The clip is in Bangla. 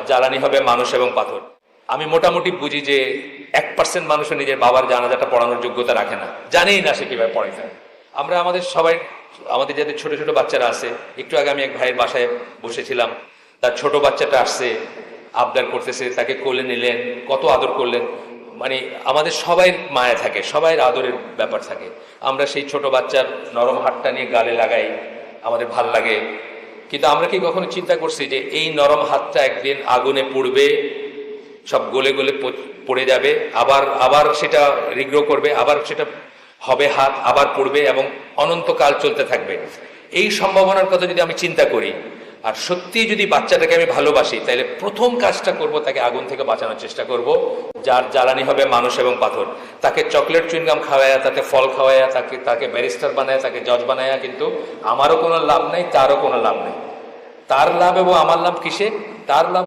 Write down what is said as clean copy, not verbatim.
জ্বালানি হবে মানুষ এবং পাথর। আমি মোটামুটি বুঝি যে 1% মানুষও নিজের বাবার জানাজাটা পড়ানোর যোগ্যতা রাখে না, জানেই না সে কিভাবে পড়াইতে হয়। আমরা আমাদের যাদের ছোট ছোট বাচ্চারা আছে, একটু আগে আমি এক ভাইয়ের বাসায় বসেছিলাম, তার ছোট বাচ্চাটা আসছে, আবদার করতেছে, তাকে কোলে নিলেন, কত আদর করলেন। মানে আমাদের সবাই মায়া থাকে, সবাই আদরের ব্যাপার থাকে। আমরা সেই ছোট বাচ্চার নরম হাতটা নিয়ে গালে লাগাই, আমাদের ভাল লাগে। কিন্তু আমরা কি কখনো চিন্তা করছি যে এই নরম হাতটা একদিন আগুনে পুড়বে, সব গলে গলে পড়ে যাবে, আবার আবার সেটা রিগ্রো করবে, আবার সেটা হবে হাত, আবার পড়বে এবং অনন্তকাল চলতে থাকবে। এই সম্ভাবনার কথা যদি আমি চিন্তা করি, আর সত্যি যদি বাচ্চাটাকে আমি ভালোবাসি, তাহলে প্রথম কাজটা করব, তাকে আগুন থেকে বাঁচানোর চেষ্টা করব, যার জ্বালানি হবে মানুষ এবং পাথর। তাকে চকলেট চুইনগাম খাওয়ায়া, তাকে ফল খাওয়ায়া, তাকে ব্যারিস্টার বানায়, তাকে জজ বানায়া কিন্তু আমারও কোনো লাভ নেই, তারও কোনো লাভ নেই। তার লাভ এবং আমার লাভ কিসে? তার লাভ